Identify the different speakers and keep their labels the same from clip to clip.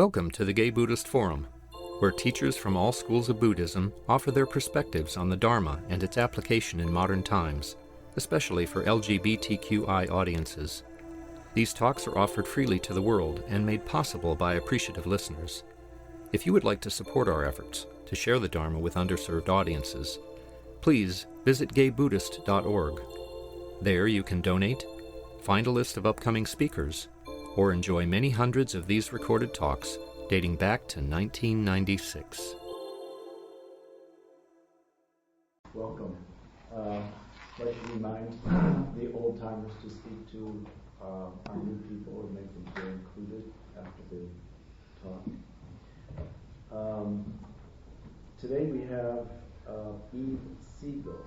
Speaker 1: Welcome to the Gay Buddhist Forum, where teachers from all schools of Buddhism offer their perspectives on the Dharma and its application in modern times, especially for LGBTQI audiences. These talks are offered freely to the world and made possible by appreciative listeners. If you would like to support our efforts to share the Dharma with underserved audiences, please visit gaybuddhist.org. There you can donate, find a list of upcoming speakers, or enjoy many hundreds of these recorded talks dating back to 1996.
Speaker 2: Welcome. I'd like to remind the old-timers to speak to our new people and make them feel included after the talk. Today we have Siegal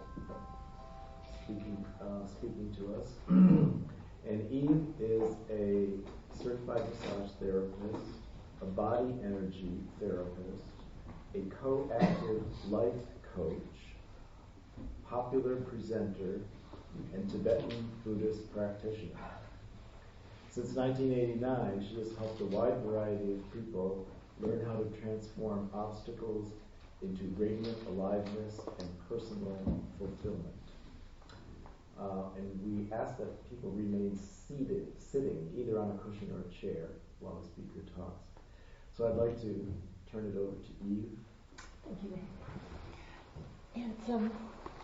Speaker 2: speaking to us. And Eve is a certified massage therapist, a body energy therapist, a co-active life coach, popular presenter, and Tibetan Buddhist practitioner. Since 1989, she has helped a wide variety of people learn how to transform obstacles into radiant aliveness and personal fulfillment. And we ask that people remain sitting, either on a cushion or a chair, while the speaker talks. So I'd like to turn it over to Eve.
Speaker 3: Thank you. And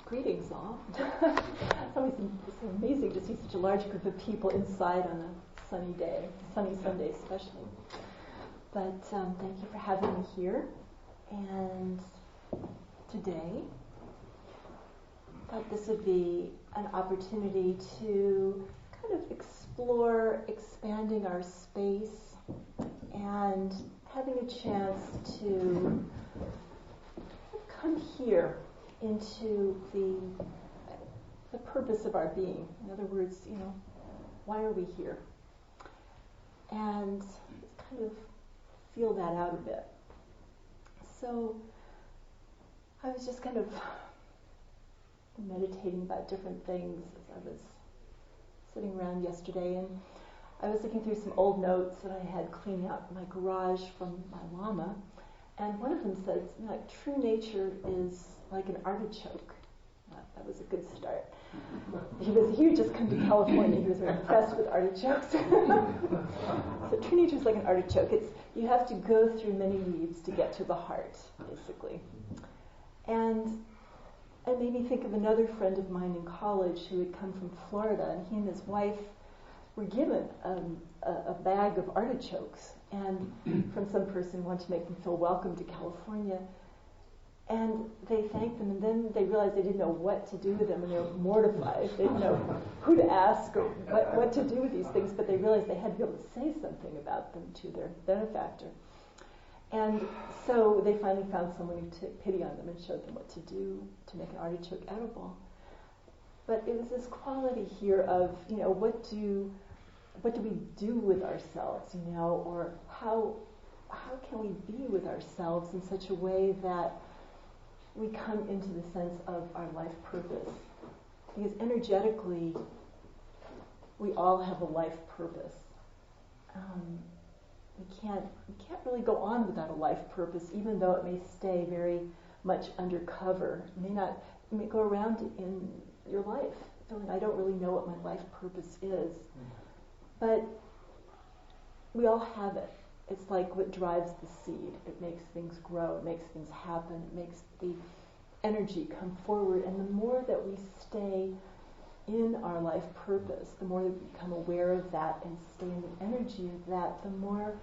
Speaker 3: greetings all. It's always so amazing to see such a large group of people inside on a sunny day, sunny Sunday especially. But thank you for having me here. And today, I thought this would be an opportunity to kind of explore expanding our space and having a chance to come here into the purpose of our being. In other words, why are we here? And kind of feel that out a bit. So I was just kind of meditating about different things as I was sitting around yesterday, and I was looking through some old notes that I had cleaning out my garage from my Lama, and one of them says, true nature is like an artichoke. That was a good start. He had just come to California. He was very impressed with artichokes. So true nature is like an artichoke. You have to go through many leaves to get to the heart, basically. And it made me think of another friend of mine in college who had come from Florida, and he and his wife were given a bag of artichokes, and from some person who wanted to make them feel welcome to California. And they thanked them, and then they realized they didn't know what to do with them, and they were mortified. They didn't know who to ask or what to do with these things, but they realized they had to be able to say something about them to their benefactor. And so they finally found someone who took pity on them and showed them what to do to make an artichoke edible. But it was this quality here of, what do we do with ourselves, or how can we be with ourselves in such a way that we come into the sense of our life purpose? Because energetically, we all have a life purpose. We can't really go on without a life purpose, even though it may stay very much undercover. It may go around in your life feeling, I don't really know what my life purpose is. But we all have it. It's like what drives the seed. It makes things grow. It makes things happen. It makes the energy come forward. And the more that we stay in our life purpose, the more that we become aware of that and stay in the energy of that, the more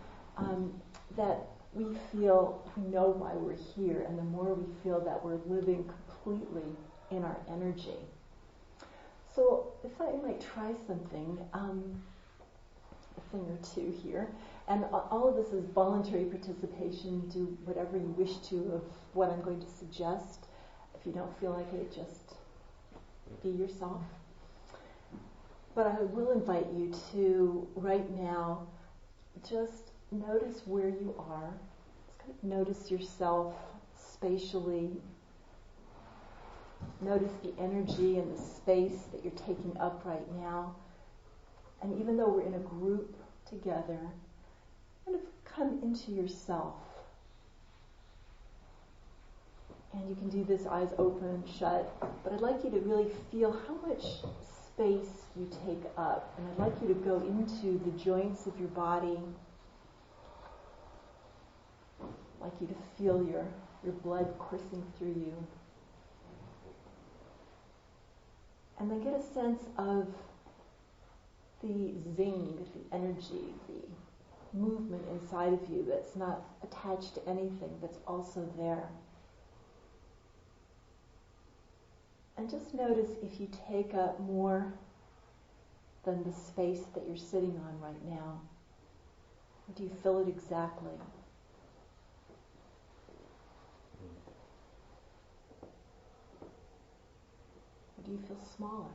Speaker 3: that we feel we know why we're here, and the more we feel that we're living completely in our energy. So if I might try something, a thing or two here, and all of this is voluntary participation. Do whatever you wish to of what I'm going to suggest. If you don't feel like it, just be yourself. But I will invite you to, right now, just notice where you are. Just kind of notice yourself spatially. Notice the energy and the space that you're taking up right now. And even though we're in a group together, kind of come into yourself. And you can do this eyes open, shut, but I'd like you to really feel how much space you take up. And I'd like you to go into the joints of your body. I'd like you to feel your blood coursing through you. And then get a sense of the zing, the energy, the movement inside of you that's not attached to anything, that's also there. And just notice if you take up more than the space that you're sitting on right now. Or do you fill it exactly? Or do you feel smaller?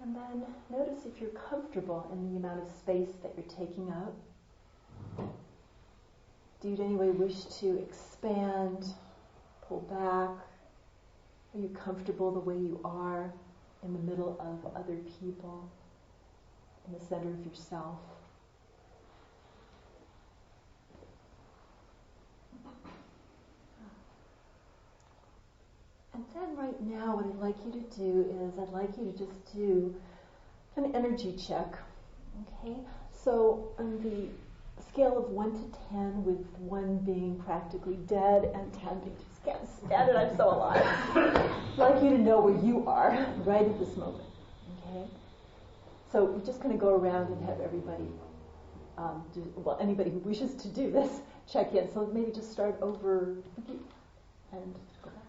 Speaker 3: And then notice if you're comfortable in the amount of space that you're taking up. Do you in any way wish to expand, pull back? Are you comfortable the way you are in the middle of other people, in the center of yourself? And then right now what I'd like you to do is I'd like you to just do an energy check. Okay? So on the scale of 1 to 10, with 1 being practically dead and 10 being just can't stand it, I'm so alive. I'd like you to know where you are right at this moment. Okay? So we're just going to go around and have everybody, anybody who wishes to do this, check in. So maybe just start over and go back.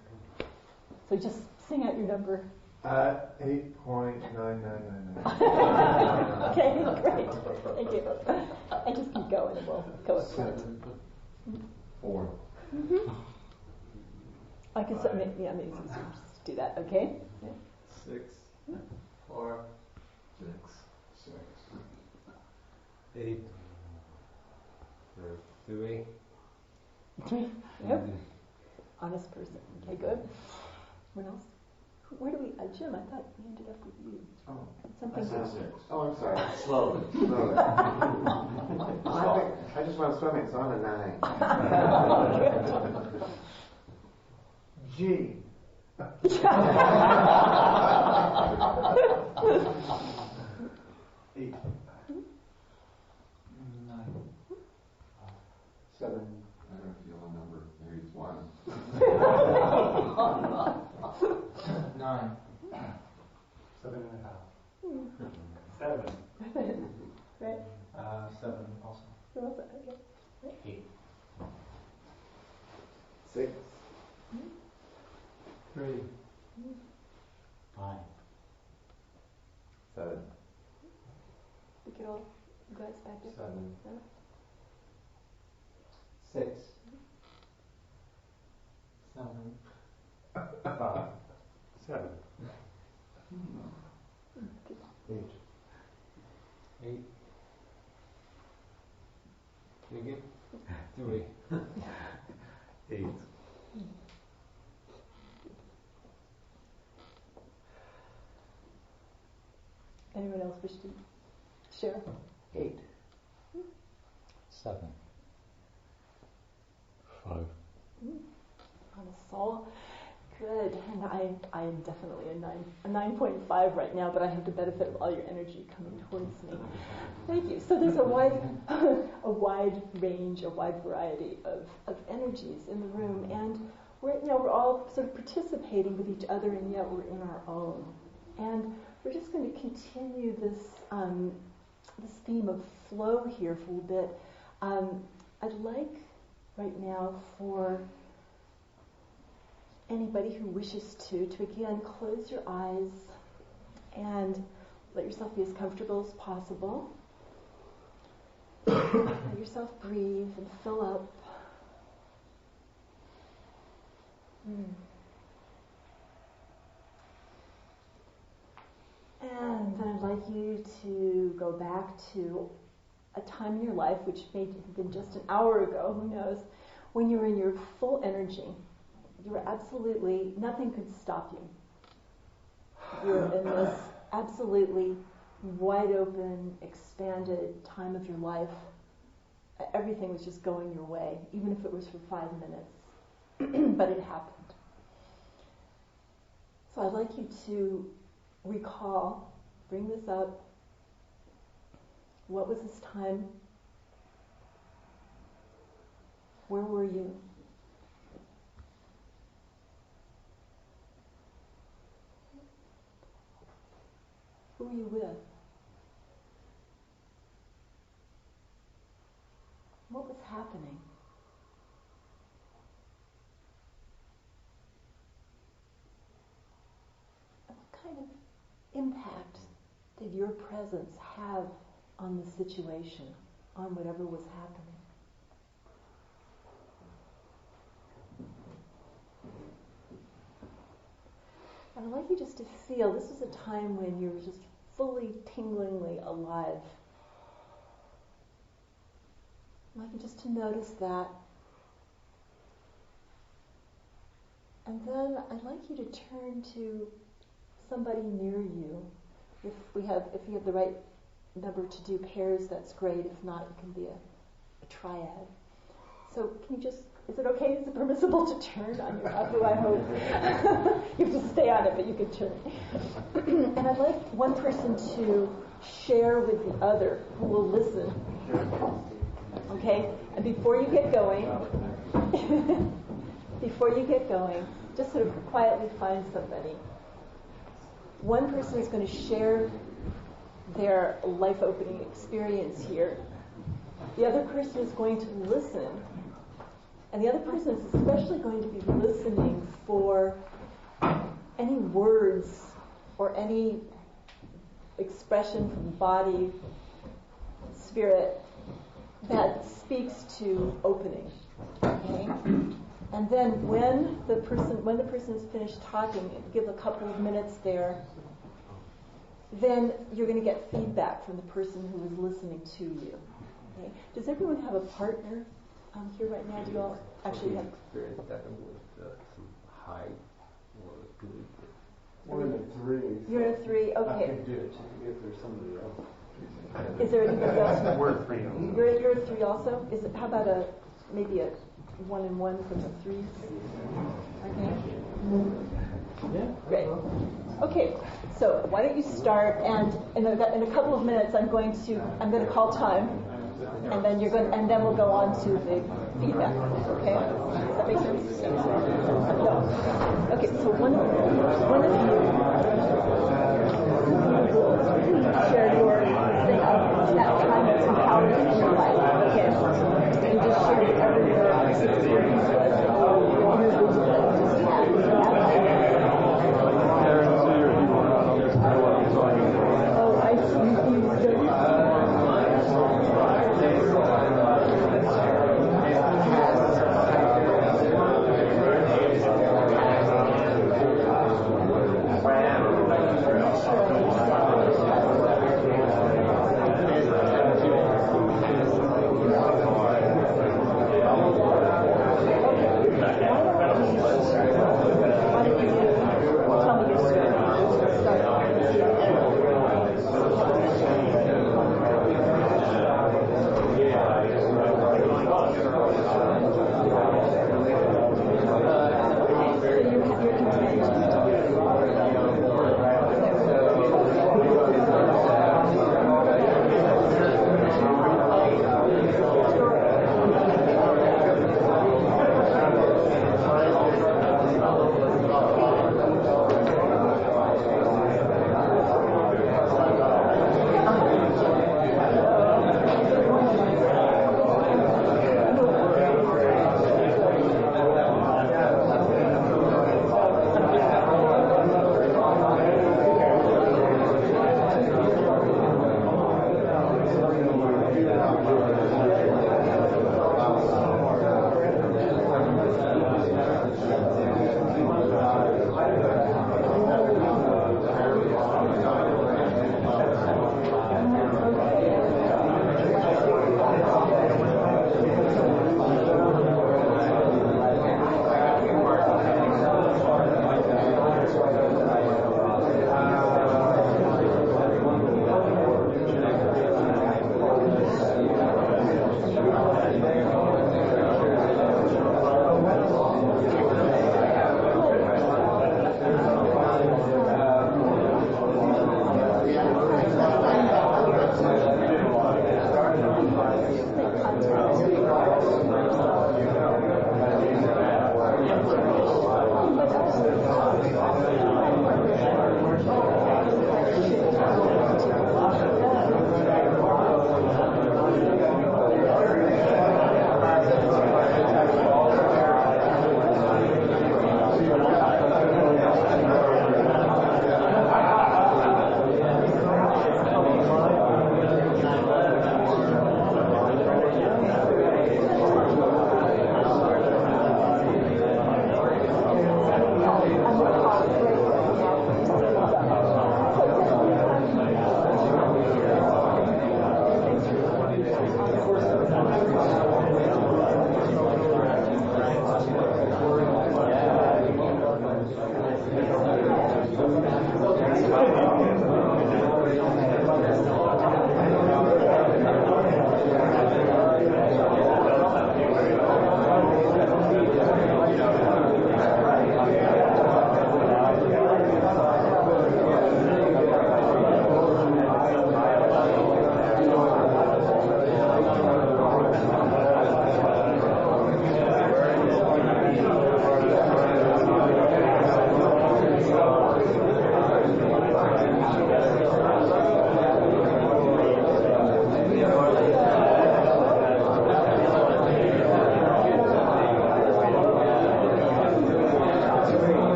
Speaker 3: So just sing out your number.
Speaker 4: 8.9999.
Speaker 3: Okay, great. Thank you. And just keep going and we'll go at
Speaker 4: 7. 4.
Speaker 3: Mm-hmm. I can say, maybe it's easier just do that, okay? Yeah.
Speaker 4: 6. 4. 6. 8. 3.
Speaker 3: 3. Yep. Honest person. Okay, good. What else? Where do we, Jim, I thought we ended up with you.
Speaker 4: Oh,
Speaker 3: something.
Speaker 4: Oh, I'm sorry.
Speaker 2: Slowly.
Speaker 4: I just went swimming, so I'm a 9. G. 8. 9. 7.
Speaker 5: I don't feel a number. Maybe it's 1.
Speaker 4: 9. 7.5. 7.
Speaker 3: Right?
Speaker 4: 7 also.
Speaker 3: Okay.
Speaker 4: 8. 6. 3. 5. 7.
Speaker 3: We get all you guys back there?
Speaker 4: 7.
Speaker 3: No?
Speaker 4: 6. 7. 5. 7. 8. 8. Again? 3. 8.
Speaker 3: Anyone else wish to share?
Speaker 4: 8. 7. 5.
Speaker 3: On a soul. Good. And I am definitely a 9.5 right now, but I have the benefit of all your energy coming towards me. Thank you. So there's a wide range, a wide variety of energies in the room, and we're all sort of participating with each other, and yet we're in our own. And we're just going to continue this theme of flow here for a little bit. I'd like right now for anybody who wishes to again close your eyes and let yourself be as comfortable as possible. Let yourself breathe and fill up. And then I'd like you to go back to a time in your life, which may have been just an hour ago, who knows, when you were in your full energy, you're absolutely, nothing could stop you. You're in this absolutely wide open, expanded time of your life. Everything was just going your way, even if it was for 5 minutes. But it happened. So I'd like you to recall, bring this up. What was this time? Where were you? Who were you with? What was happening? What kind of impact did your presence have on the situation, on whatever was happening? And I'd like you just to feel, this is a time when you're just fully, tinglingly alive. I'd like you just to notice that. And then I'd like you to turn to somebody near you. If you have the right number to do pairs, that's great. If not, it can be a triad. So can you just, is it okay? Is it permissible to turn on your abu, I hope? You have to stay on it, but you can turn. And I'd like one person to share with the other who will listen. Okay? And before you get going, just sort of quietly find somebody. One person is going to share their life-opening experience here. The other person is going to listen. And the other person is especially going to be listening for any words or any expression from body, spirit, that speaks to opening. Okay? And then when the person is finished talking, give a couple of minutes there, then you're going to get feedback from the person who is listening to you. Okay? Does everyone have a partner here right now? Do you all actually have
Speaker 4: experience that with some high or good?
Speaker 2: We're in a 3.
Speaker 3: You're in a 3, okay.
Speaker 2: I can do it if there's somebody else.
Speaker 3: Is there anybody else?
Speaker 6: We're a 3.
Speaker 3: You're a 3 also? How about maybe a 1 and 1 from the 3s? Okay.
Speaker 2: Yeah.
Speaker 3: Great. Okay. So why don't you start? And in a couple of minutes, I'm going to call time, and then we'll go on to the feedback. Okay. Does that make sense? No. Okay. So one of you share your thing of that time that's empowered in your life. Okay. And just share whatever your experience was or your vision that you just had. Oh, I see.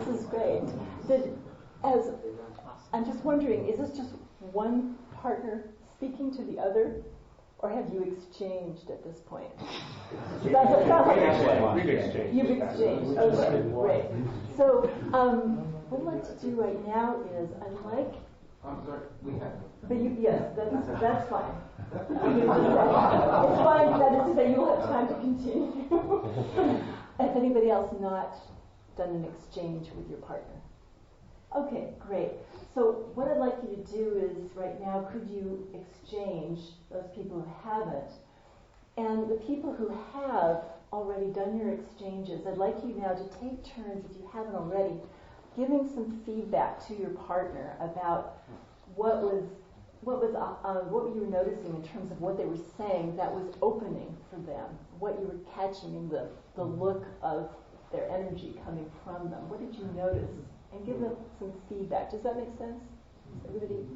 Speaker 3: is great. I'm just wondering, is this just one partner speaking to the other, or have you exchanged at this point?
Speaker 6: We've exchanged.
Speaker 3: You've exchanged. Okay, great. So what I'd like to do right now is I'd like.
Speaker 5: I'm sorry, we have.
Speaker 3: But yes, that's fine. It's fine. That is to say, you'll have time to continue. If anybody else not done an exchange with your partner. Okay, great. So what I'd like you to do is right now, could you exchange those people who haven't? And the people who have already done your exchanges, I'd like you now to take turns, if you haven't already, giving some feedback to your partner about what you were noticing in terms of what they were saying that was opening for them, what you were catching in the look of their energy coming from them. What did you notice? And give them some feedback. Does that make sense? Everybody?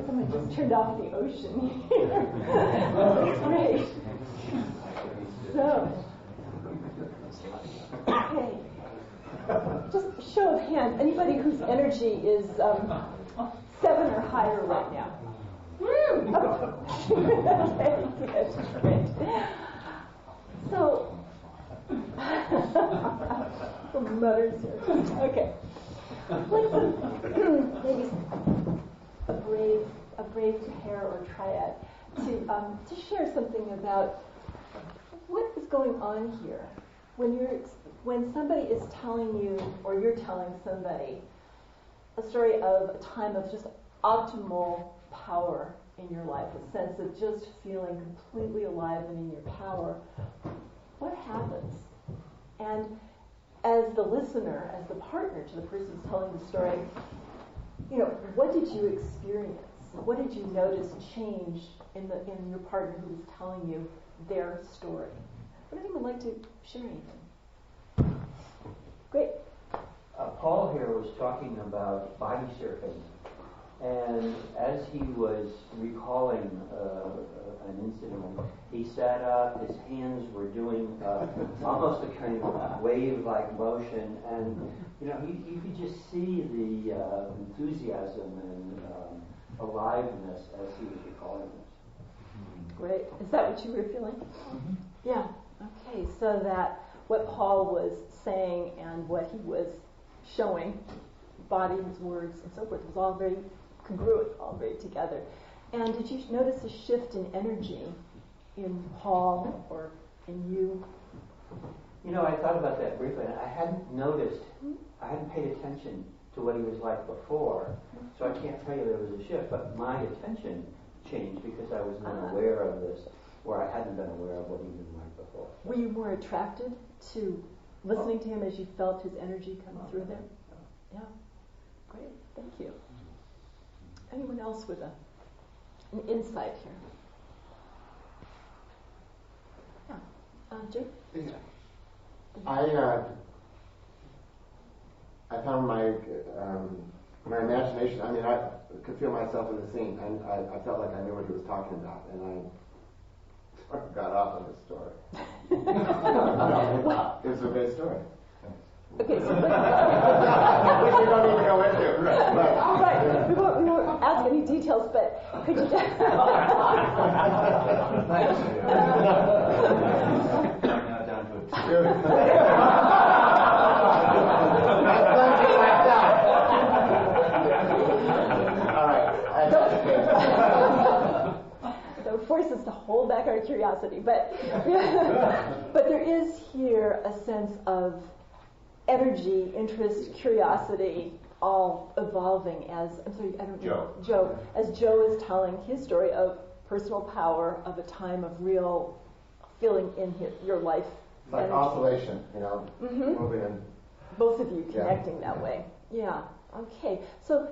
Speaker 3: Someone just turned off the ocean here. Great. So, okay. Just a show of hands. Anybody whose energy is 7 or higher right now? Okay, good, great. So, some mutters here. Okay. Maybe a brave pair or triad to share something about what is going on here when somebody is telling you, or you're telling somebody, a story of a time of just optimal power in your life, a sense of just feeling completely alive and in your power. What happens? And as the listener, as the partner to the person who's telling the story, what did you experience? What did you notice change in your partner who was telling you their story? Would anyone like to share anything? Great.
Speaker 7: Paul here was talking about body surfing, and as he was recalling an incident, he sat up, his hands were doing almost a kind of wave-like motion, and you could just see the enthusiasm and aliveness as he was recalling this.
Speaker 3: Great. Is that what you were feeling? Mm-hmm. Yeah. Okay. So that what Paul was saying and what he was showing, body, his words, and so forth, was all very congruent, all very together. And did you notice a shift in energy in Paul or in you?
Speaker 7: I thought about that briefly, and I hadn't noticed, I hadn't paid attention to what he was like before, so I can't tell you there was a shift, but my attention changed because I was not aware of this, or I hadn't been aware of what he'd been like before.
Speaker 3: Were you more attracted to listening to him as you felt his energy coming through there? Yeah. Great. Thank you. Anyone else with an insight here? Yeah. Jake?
Speaker 8: Yeah. I found my imagination. I mean, I could feel myself in the scene, and I felt like I knew what he was talking about, and I sort of got off on this story. It was a great story.
Speaker 3: Okay, so
Speaker 8: which we don't need to go into.
Speaker 3: Right. We won't ask any details, but could you just...
Speaker 4: Now down to a
Speaker 8: All right.
Speaker 3: So it forces us to hold back our curiosity, but there is here a sense of energy, interest, curiosity, all evolving as, I'm sorry, I don't know. Joe. As Joe is telling his story of personal power, of a time of real feeling in your life.
Speaker 8: Like
Speaker 3: energy.
Speaker 8: oscillation, moving in.
Speaker 3: Both of you connecting that way. Yeah. Okay. So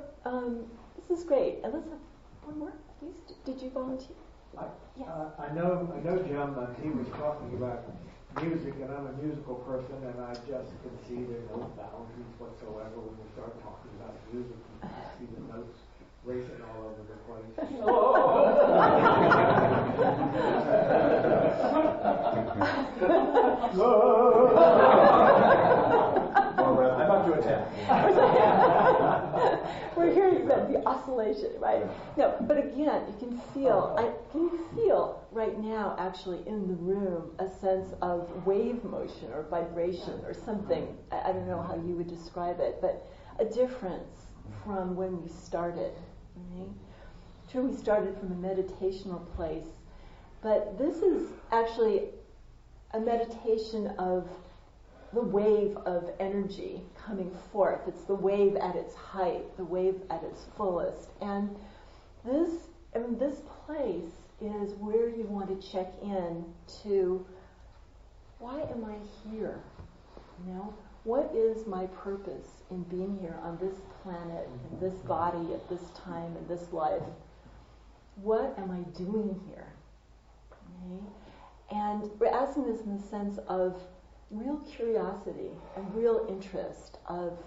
Speaker 3: this is great. And let's have one more, please. Did you volunteer?
Speaker 6: I know, Jim, he was talking about music, and I'm a musical person, and I just could see there are no boundaries whatsoever when we start talking about music. You can see the notes racing all over the place. I'm about to attack.
Speaker 3: We're hearing the oscillation, right? No, but again, you can feel. Can you feel right now, actually, in the room, a sense of wave motion or vibration or something? I don't know how you would describe it, but a difference from when we started. Right? Sure, we started from a meditational place, but this is actually a meditation of the wave of energy coming forth. It's the wave at its height, the wave at its fullest. And this place is where you want to check in to, why am I here? What is my purpose in being here on this planet, in this body, at this time, in this life? What am I doing here? Okay? And we're asking this in the sense of real curiosity and real interest of,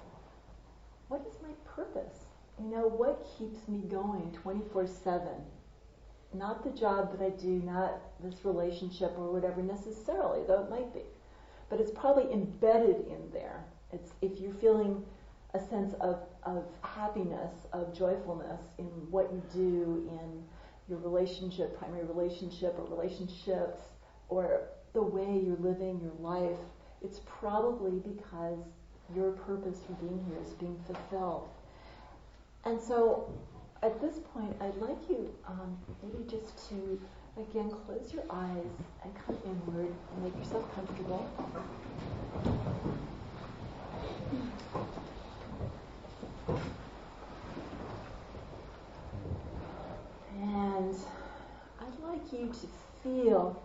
Speaker 3: what is my purpose? What keeps me going 24/7? Not the job that I do, not this relationship or whatever necessarily, though it might be. But it's probably embedded in there. It's if you're feeling a sense of happiness, of joyfulness in what you do in your relationship, primary relationship or relationships, or the way you're living your life, it's probably because your purpose for being here is being fulfilled. And so at this point, I'd like you maybe just to, again, close your eyes and come inward and make yourself comfortable. And I'd like you to feel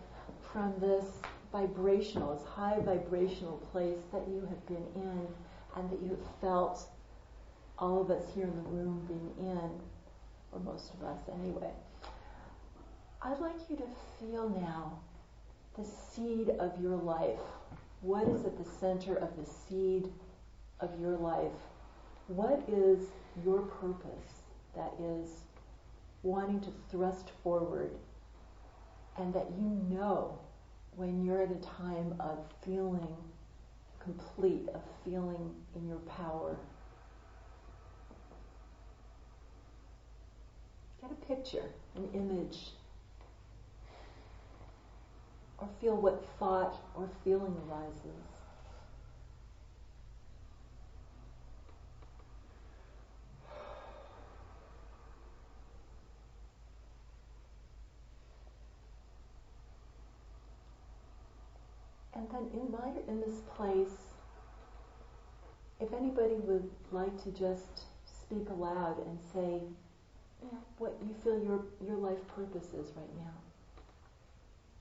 Speaker 3: from this vibrational, this high vibrational place that you have been in and that you have felt all of us here in the room being in, or most of us anyway. I'd like you to feel now the seed of your life. What is at the center of the seed of your life? What is your purpose that is wanting to thrust forward, and that you know when you're at a time of feeling complete, of feeling in your power? Get a picture, an image, or feel what thought or feeling arises. And then in this place, if anybody would like to just speak aloud and say, you know, what you feel your life purpose is right now,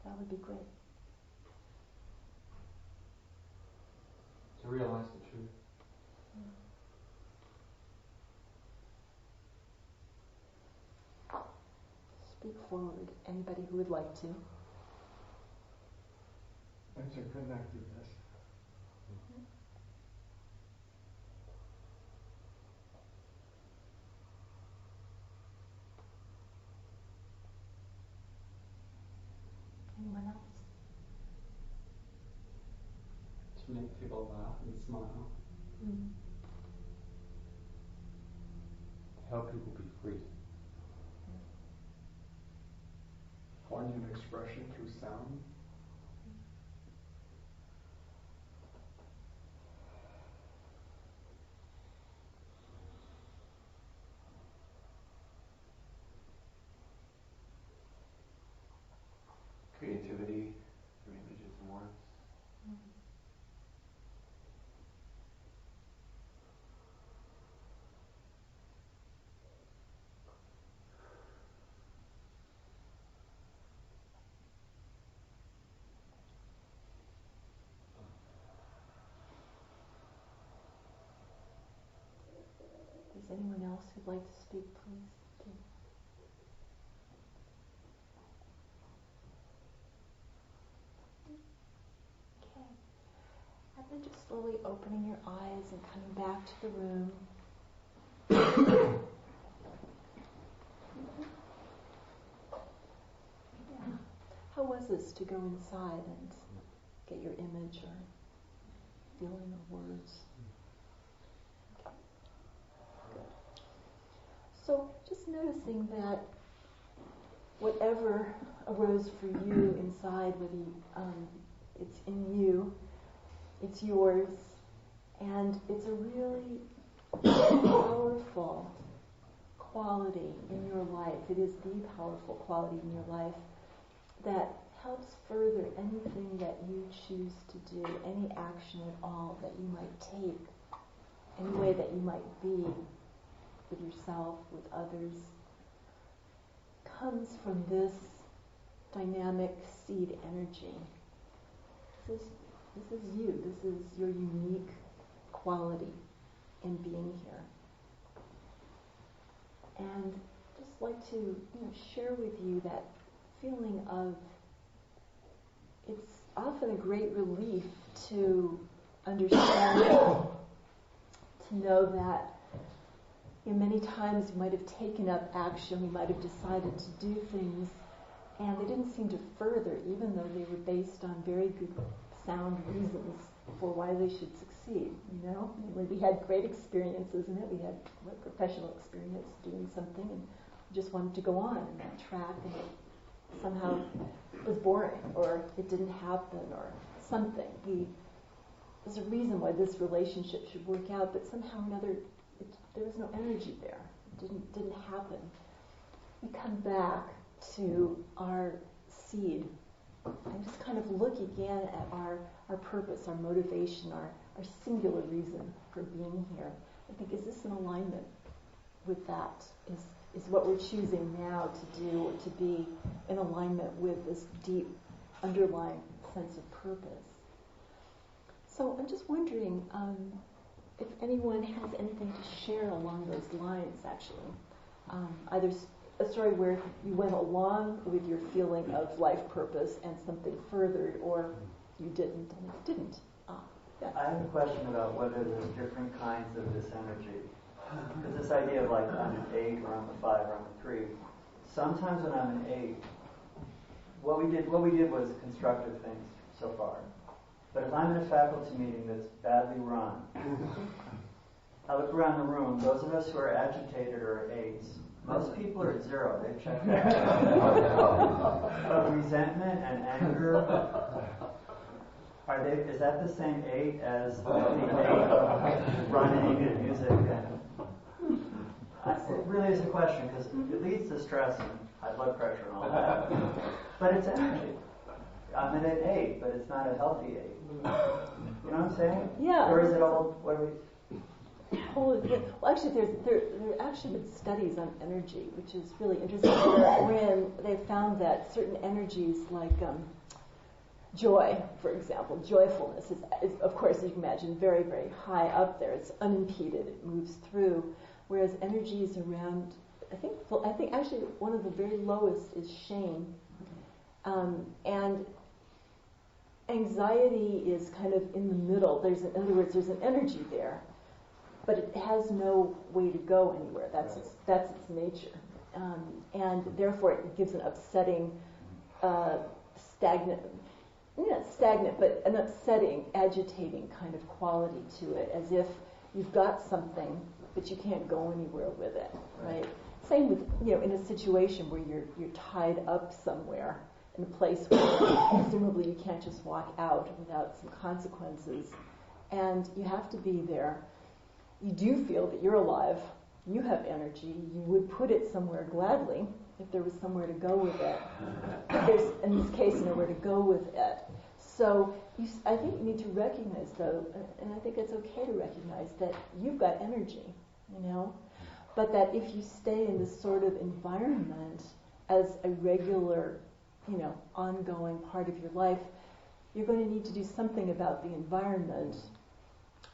Speaker 3: that would be great.
Speaker 4: To realize the truth.
Speaker 3: Speak forward, anybody who would like to.
Speaker 6: Interconnectedness.
Speaker 3: Anyone else?
Speaker 4: To make people laugh and smile.
Speaker 3: Mm.
Speaker 4: To help people be free.
Speaker 5: Finding an expression through sound. Creativity through images and words.
Speaker 3: Is anyone else who'd like to speak, please? Do. Okay. And then just slowly opening your eyes and coming back to the room. Yeah. How was this to go inside and get your image or feeling or words? Okay. Good. So just noticing that whatever arose for you inside, whether it's in you, it's yours, and it's a really powerful quality in your life. It is the powerful quality in your life that helps further anything that you choose to do, any action at all that you might take, any way that you might be with yourself, with others, comes from this dynamic seed energy. This is you. This is your unique quality in being here. And just like to share with you that feeling of, it's often a great relief to understand, to know that many times we might have taken up action, we might have decided to do things, and they didn't seem to further, even though they were based on very good, sound reasons. for why they should succeed, you know? Namely, we had great experiences in it. We had professional experience doing something, and we just wanted to go on in that track, and it somehow was boring, or it didn't happen, or something. There's a reason why this relationship should work out, but somehow or another, there was no energy there. It didn't happen. We come back to our seed and just kind of look again at our purpose, our motivation, our singular reason for being here. I think, is this in alignment with that? Is what we're choosing now to do or to be in alignment with this deep underlying sense of purpose? So I'm just wondering if anyone has anything to share along those lines, actually. Either a story where you went along with your feeling of life purpose and something furthered, or you didn't and it didn't. Yes.
Speaker 9: I have a question about whether there's different kinds of this energy. Because this idea of like I'm an 8 or I'm a 5 or I'm a 3, sometimes when I'm an 8, what we did was constructive things so far. But if I'm in a faculty meeting that's badly run, I look around the room, those of us who are agitated are 8s. Most people are at 0, they've checked out. But resentment and anger, is that the same 8 as the 8 running and music? It really is a question, because it leads to stress and high blood pressure and all that. But it's energy. I'm at an 8, but it's not a healthy 8. You know what I'm saying?
Speaker 3: Yeah.
Speaker 9: Or is it all, what are we...
Speaker 3: Well, actually, there are actually been studies on energy, which is really interesting. Wherein they found that certain energies, like joy, for example, joyfulness is, of course, you can imagine, very, very high up there. It's unimpeded; it moves through. Whereas energies around, I think actually one of the very lowest is shame, and anxiety is kind of in the middle. In other words, there's an energy there, but it has no way to go anywhere. That's its nature, and therefore it gives an upsetting, stagnant, but an upsetting, agitating kind of quality to it, as if you've got something but you can't go anywhere with it, right? Same with, in a situation where you're tied up somewhere in a place where presumably you can't just walk out without some consequences, and you have to be there. You do feel that you're alive, you have energy, you would put it somewhere gladly if there was somewhere to go with it. But there's, in this case, nowhere to go with it. So I think you need to recognize, though, and I think it's okay to recognize that you've got energy, but that if you stay in this sort of environment as a regular, ongoing part of your life, you're going to need to do something about the environment,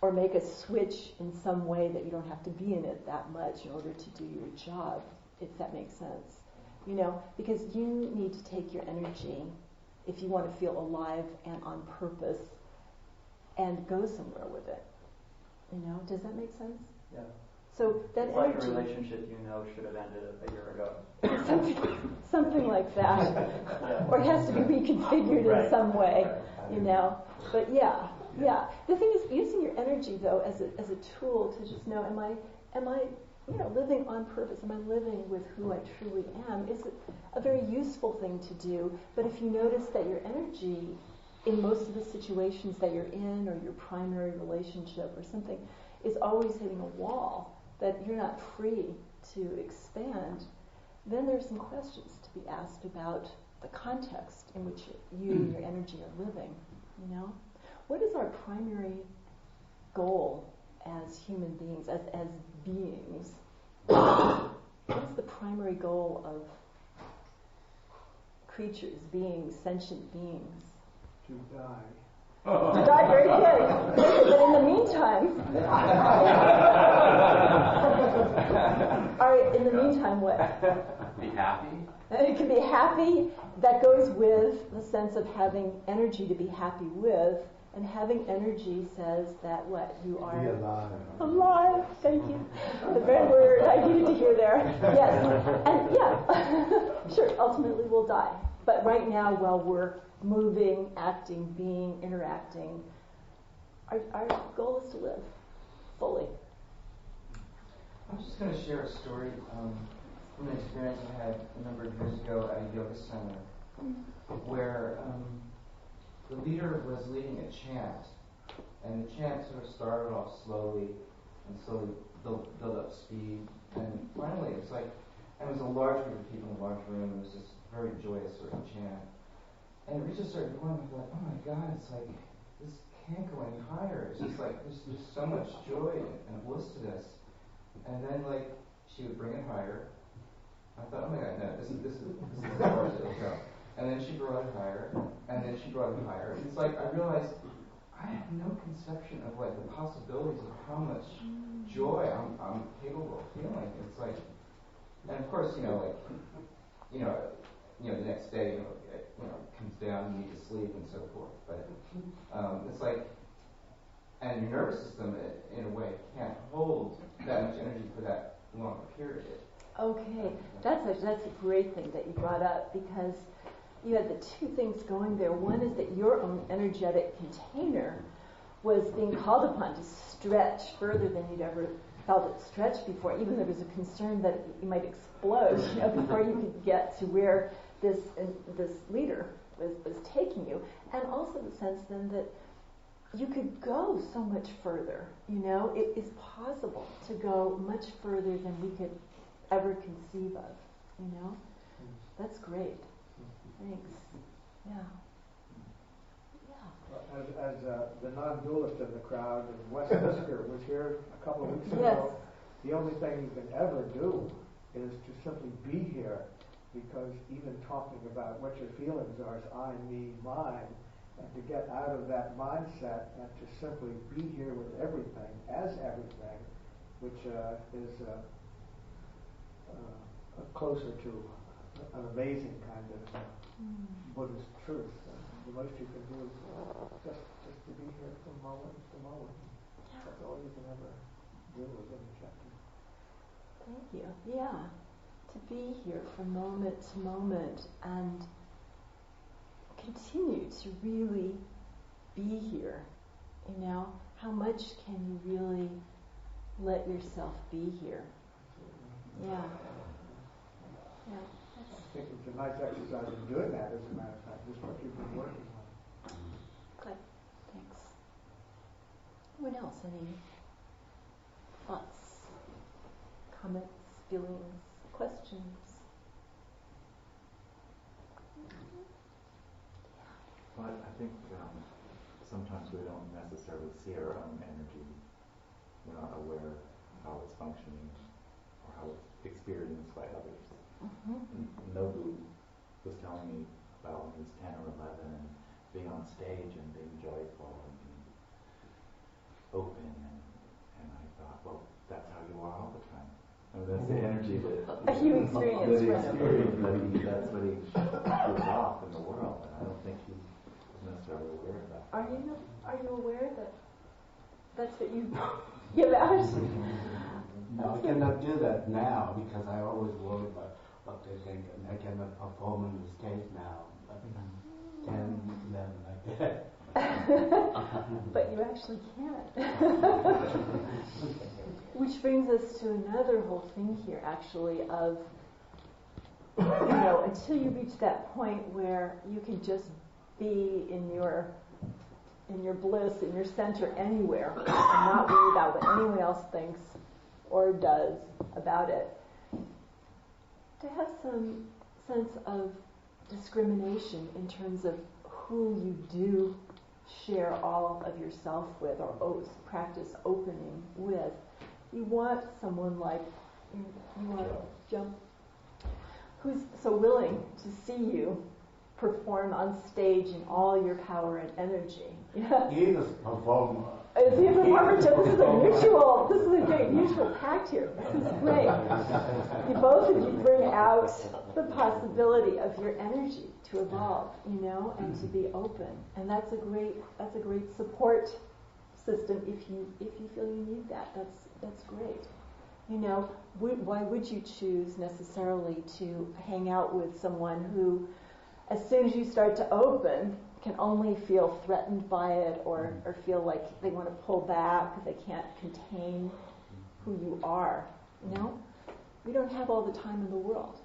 Speaker 3: or make a switch in some way that you don't have to be in it that much in order to do your job, if that makes sense. Because you need to take your energy if you want to feel alive and on purpose and go somewhere with it. Does that make sense?
Speaker 9: Yeah.
Speaker 3: So that
Speaker 9: it's
Speaker 3: energy,
Speaker 9: like a relationship should have ended a year ago.
Speaker 3: something like that.
Speaker 9: Yeah.
Speaker 3: Or it has to be reconfigured in some way, But yeah. The thing is, using your energy though as a tool to just know, am I living on purpose? Am I living with who I truly am? Is a very useful thing to do. But if you notice that your energy in most of the situations that you're in, or your primary relationship or something, is always hitting a wall, that you're not free to expand, then there's some questions to be asked about the context in which you and your energy are living, What is our primary goal as human beings, as beings? What's the primary goal of creatures, beings, sentient beings?
Speaker 6: To die.
Speaker 3: To die, very good. But in the meantime, what?
Speaker 4: Be happy.
Speaker 3: It can be happy. That goes with the sense of having energy to be happy with. And having energy says that what? You are alive. Thank you. The very word I needed to hear there. Yes. And sure, ultimately we'll die. But right now, while we're moving, acting, being, interacting, our goal is to live fully.
Speaker 10: I'm just going to share a story from an experience I had a number of years ago at a yoga center, where the leader was leading a chant, and the chant sort of started off slowly and slowly built up speed, and finally it was like, and it was a large group of people in a large room. It was this very joyous sort of chant, and it reached a certain point. I thought, oh my God, it's like this can't go any higher. It's just like there's so much joy and bliss to this. And then like she would bring it higher. I thought, oh my God, no, this is as far as it'll go. And then she brought it higher, and then she brought it higher. And it's like I realized I have no conception of like the possibilities of how much joy I'm capable of feeling. It's like, and of course, the next day, it comes down, you need to sleep and so forth. But it's like, and your nervous system, in a way, can't hold that much energy for that long a period.
Speaker 3: Okay, that's a great thing that you brought up, because you had the two things going there. One is that your own energetic container was being called upon to stretch further than you'd ever felt it stretch before, even though there was a concern that you might explode before you could get to where this leader was taking you. And also the sense then that you could go so much further. It is possible to go much further than we could ever conceive of. That's great. Thanks. Yeah.
Speaker 6: As the non-dualist in the crowd, and Westminster was here a couple of weeks ago. The only thing you can ever do is to simply be here, because even talking about what your feelings are is I, me, mine, and to get out of that mindset and to simply be here with everything, as everything, which is closer to an amazing kind of Buddhist truth. The most you can do is just to be here from moment to moment. That's all you can ever do within the chapter.
Speaker 3: Thank you. Yeah. To be here from moment to moment and continue to really be here. How much can you really let yourself be here? Yeah. Yeah.
Speaker 6: I think it's a nice exercise in doing that, as a matter of fact, just what you've been working on.
Speaker 3: Good. Thanks. Anyone else? Any thoughts, comments, feelings, questions?
Speaker 11: Well, I think sometimes we don't necessarily see our own energy. We're not aware of how it's functioning or how it's experienced by others. Nobu was telling me about when he was 10 or 11 and being on stage and being joyful and being open, and I thought, well, that's how you are all the time. I mean, that's the energy that
Speaker 3: you experience.
Speaker 11: That's what he gives off in the world, and I don't think he's necessarily aware of that.
Speaker 3: Are you aware that that's what you give out?
Speaker 12: No, I cannot do that now because I always worry about what they think, and I cannot perform on the stage now. But 10, 11, like that.
Speaker 3: But you actually can. Which brings us to another whole thing here, actually, of, until you reach that point where you can just be in your bliss, in your center anywhere, and not worry about what anyone else thinks or does about it. To have some sense of discrimination in terms of who you do share all of yourself with or practice opening with. You want someone like, you want Jim, who's so willing to see you perform on stage in all your power and energy. Yeah.
Speaker 12: He is a performer.
Speaker 3: Is he a performer? This is a great mutual pact here. This is great. Both of you bring out the possibility of your energy to evolve, and to be open. And that's a great support system if you feel you need that. That's great. Why would you choose necessarily to hang out with someone who, as soon as you start to open, can only feel threatened by it or feel like they want to pull back because they can't contain who you are. You know? We don't have all the time in the world.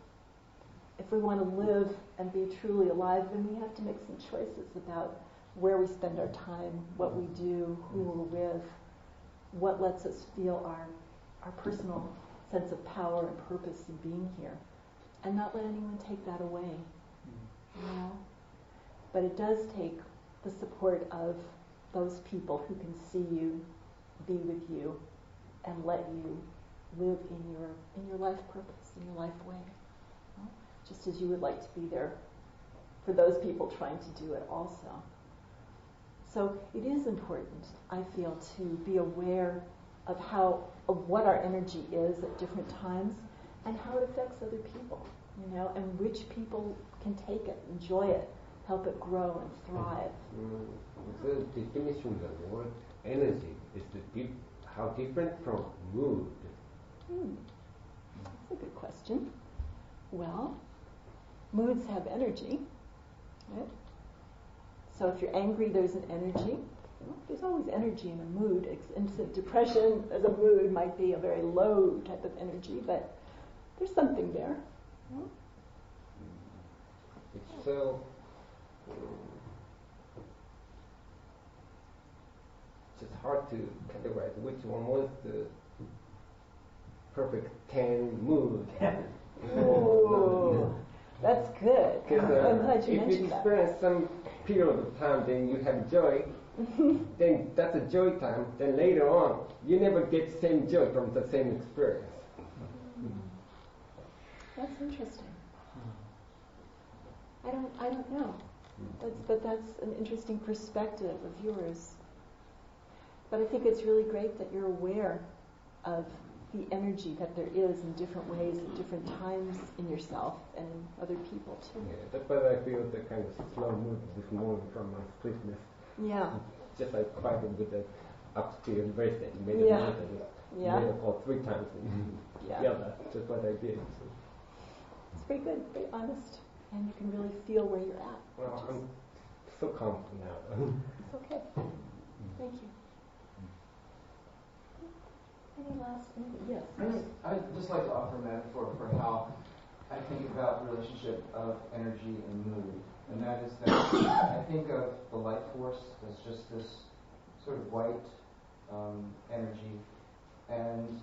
Speaker 3: If we want to live and be truly alive, then we have to make some choices about where we spend our time, what we do, who we're with, what lets us feel our personal sense of power and purpose in being here, and not let anyone take that away. You know? But it does take the support of those people who can see you, be with you, and let you live in your life purpose, in your life way. You know? Just as you would like to be there for those people trying to do it also. So it is important, I feel, to be aware of what our energy is at different times and how it affects other people, you know, and which people can take it, enjoy it, help it grow and thrive.
Speaker 4: The definition of the word energy is how different from mood.
Speaker 3: That's a good question. Well, moods have energy, right? So if you're angry, there's an energy. There's always energy in a mood. Instant depression as a mood might be a very low type of energy, but there's something there.
Speaker 4: It's so it's hard to categorize which one was the perfect 10 mood.
Speaker 3: Ooh, that's good. I'm glad you mentioned that.
Speaker 4: If you experience some period of time, then you have joy, then that's a joy time. Then later on, you never get the same joy from the same experience.
Speaker 3: That's interesting. I don't know. But that's an interesting perspective of yours. But I think it's really great that you're aware of the energy that there is in different ways at different times in yourself and in other people too.
Speaker 4: Yeah, that's why I feel the kind of slow move this morning from my sleepiness.
Speaker 3: Yeah.
Speaker 4: Just like fighting with the upstairs bracelet. You made a note of it. You made a call 3 times. Yeah, that's just what I did. So.
Speaker 3: It's very good, very honest, and you can really feel where you're at.
Speaker 4: Well, I'm so calm now.
Speaker 3: It's okay. Thank you. Any last? Yes.
Speaker 10: I'd just like to offer a metaphor for how I think about the relationship of energy and mood, and that is that I think of the life force as just this sort of white energy, and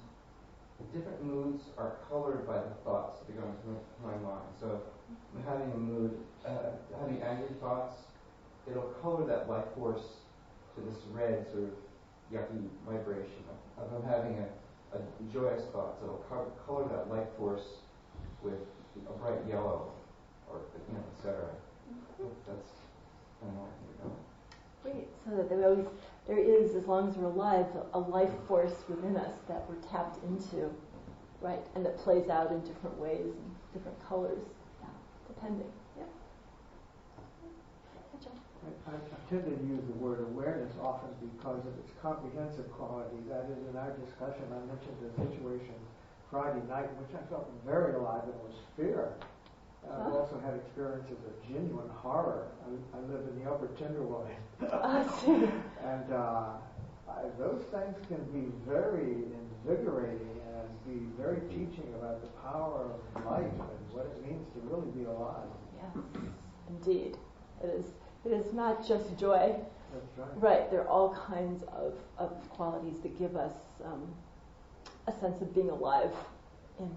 Speaker 10: different moods are colored by the thoughts that are going through my mind. So if I'm having a mood, having angry thoughts, it'll color that life force to this red sort of yucky vibration. If I'm having a joyous thoughts, it'll color that life force with a bright yellow, or etc. That's kind of what I think about.
Speaker 3: Great. So that there is, as long as we're alive, a life force within us that we're tapped into, right, and that plays out in different ways and different colors, depending. Yeah.
Speaker 6: I tend to use the word awareness often because of its comprehensive quality. That is, in our discussion, I mentioned a situation Friday night in which I felt very alive, and it was fear. I've also had experiences of genuine horror. I live in the upper Tenderloin. And those things can be very invigorating and be very teaching about the power of life and what it means to really be alive.
Speaker 3: Yes, indeed. It is not just joy.
Speaker 6: That's right.
Speaker 3: Right, there are all kinds of qualities that give us a sense of being alive in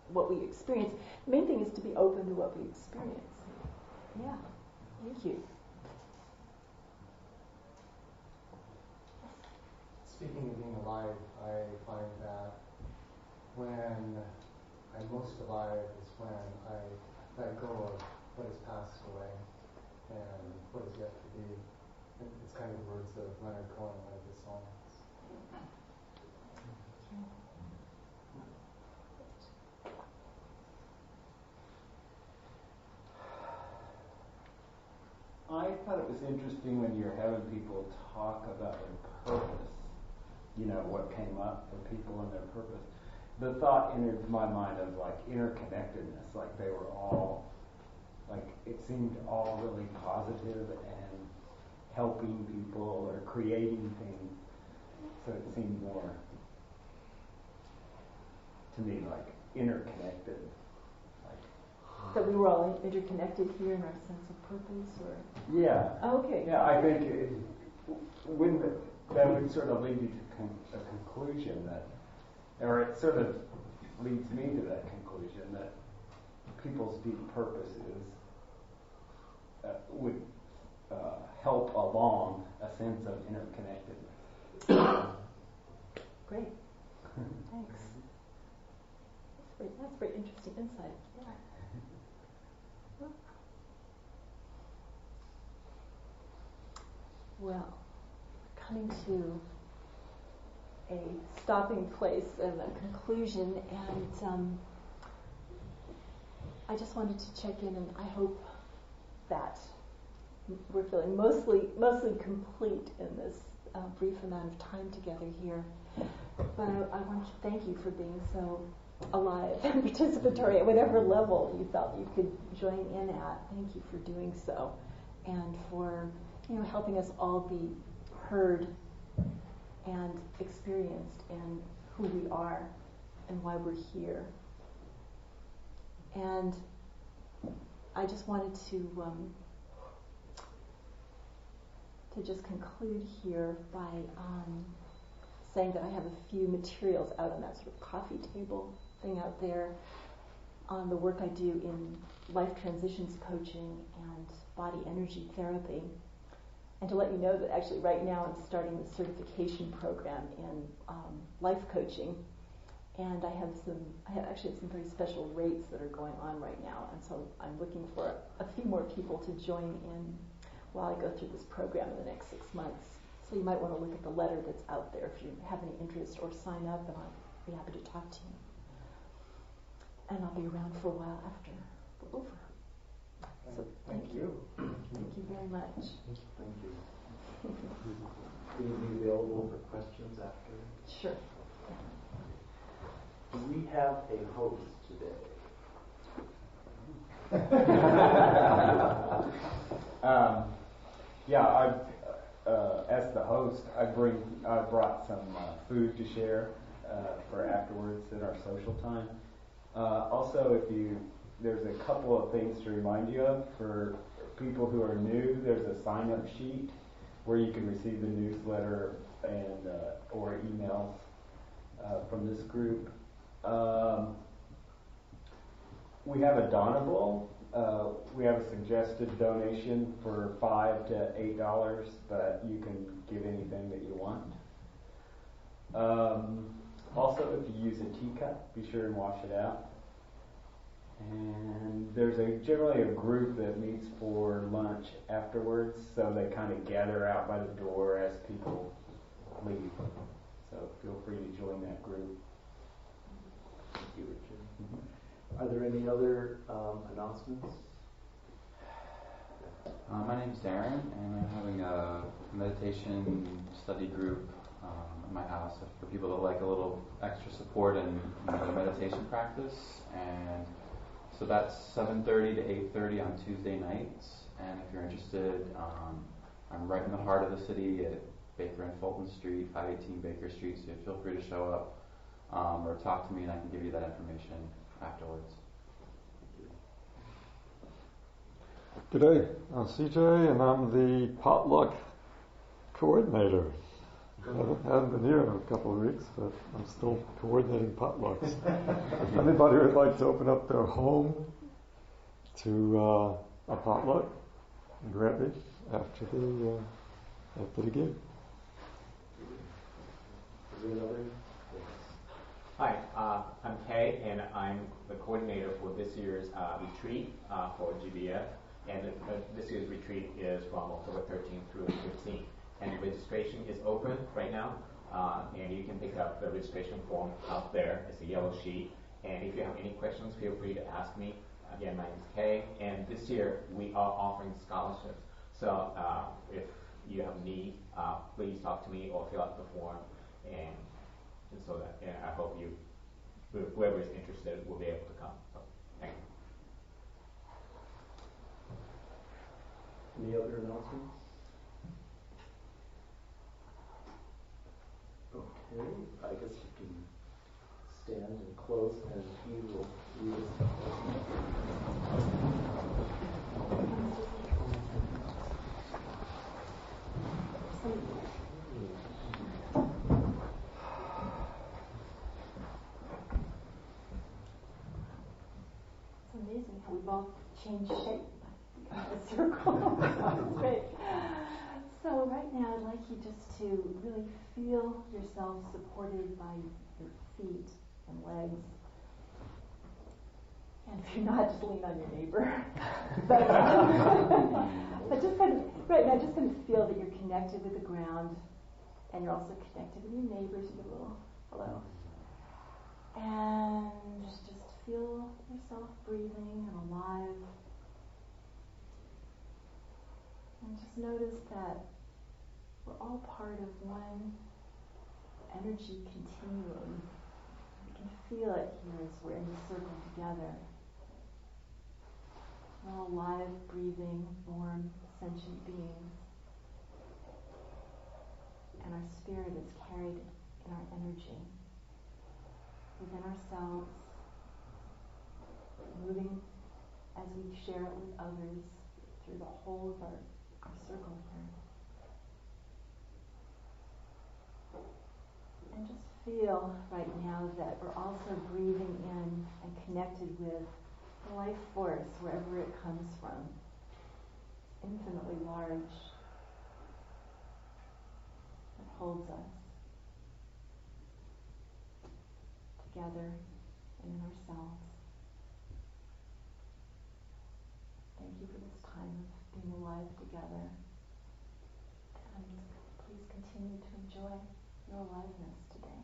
Speaker 3: what we experience. The main thing is to be open to what we experience. Yeah, thank you.
Speaker 13: Speaking of being alive, I find that when I'm most alive is when I let go of what has passed away and what is yet to be. It's kind of the words of Leonard Cohen, one of his songs.
Speaker 14: I thought it was interesting when you're having people talk about their purpose, what came up for people and their purpose. The thought entered my mind of like interconnectedness, like they were all like it seemed all really positive and helping people or creating things. So it seemed more, to me, like interconnected.
Speaker 3: That we were all interconnected here in our sense of purpose, or?
Speaker 14: Yeah.
Speaker 3: Okay.
Speaker 14: Yeah, I think that would sort of lead you to a conclusion that, or it sort of leads me to that conclusion that people's deep purposes would help along a sense of interconnectedness.
Speaker 3: Great. Thanks. That's very interesting insight. Yeah. Well, coming to a stopping place and a conclusion, and I just wanted to check in, and I hope that we're feeling mostly complete in this brief amount of time together here. But I want to thank you for being so alive and participatory at whatever level you felt you could join in at. Thank you for doing so, and for helping us all be heard and experienced in who we are and why we're here. And I just wanted to just conclude here by saying that I have a few materials out on that sort of coffee table thing out there on the work I do in life transitions coaching and body energy therapy. And to let you know that actually right now I'm starting the certification program in life coaching, and I actually have some very special rates that are going on right now, and so I'm looking for a few more people to join in while I go through this program in the next 6 months. So you might want to look at the letter that's out there if you have any interest, or sign up, and I'll be happy to talk to you. And I'll be around for a while after we're over. So thank you. Thank you very much.
Speaker 2: Thank you. Will you be available for questions after?
Speaker 3: Sure.
Speaker 2: Do we have a host today?
Speaker 14: As the host, I brought some food to share for afterwards in our social time. Also, there's a couple of things to remind you of. For people who are new, there's a sign-up sheet where you can receive the newsletter and or emails from this group. We have a donable. We have a suggested donation for $5 to $8, but you can give anything that you want. Also, if you use a teacup, be sure and wash it out. And there's generally a group that meets for lunch afterwards, so they kind of gather out by the door as people leave. So feel free to join that group.
Speaker 2: Thank you, Richard. Mm-hmm. Are there any other announcements?
Speaker 15: My name's Darren, and I'm having a meditation study group at my house for people that like a little extra support in their meditation practice. And so that's 7:30 to 8:30 on Tuesday nights. And if you're interested, I'm right in the heart of the city at Baker and Fulton Street, 518 Baker Street. So feel free to show up or talk to me, and I can give you that information afterwards.
Speaker 16: G'day, I'm CJ, and I'm the potluck coordinator. I haven't been here in a couple of weeks, but I'm still coordinating potlucks. If anybody would like to open up their home to a potluck, grab it after the gig.
Speaker 2: Is there another?
Speaker 17: Hi, I'm Kay, and I'm the coordinator for this year's retreat for GBF. And this year's retreat is from October 13th through the 15th. And registration is open right now, and you can pick up the registration form out there. It's a yellow sheet. And if you have any questions, feel free to ask me. Again, my name is Kay, and this year we are offering scholarships. So if you have a need, please talk to me or fill out the form, and so that I hope whoever is interested will be able to come. So, thank you.
Speaker 2: Any other announcements? Okay, I guess you can stand and close, and he will lead us.
Speaker 3: It's amazing how we've all changed shape by a circle. It's great. So right now I'd like you just to really feel yourself supported by your feet and legs. And if you're not, just lean on your neighbor. but just kind of, right now, just kind of feel that you're connected with the ground, and you're also connected with your neighbors. You give a little hello. And just feel yourself breathing and alive. And just notice that we're all part of one energy continuum. You can feel it here as we're in the circle together. We're all alive, breathing, warm, sentient beings. And our spirit is carried in our energy, within ourselves, moving as we share it with others through the whole of our circle here. And just feel right now that we're also breathing in and connected with life force wherever it comes from. It's infinitely large. It holds us together and in ourselves. Thank you for this time of being alive together. And please continue to enjoy your aliveness today.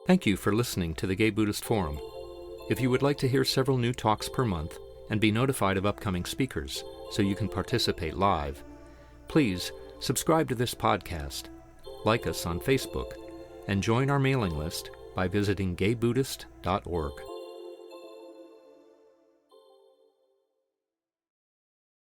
Speaker 1: Thank you for listening to the Gay Buddhist Forum. If you would like to hear several new talks per month and be notified of upcoming speakers so you can participate live, please subscribe to this podcast, like us on Facebook, and join our mailing list by visiting gaybuddhist.org.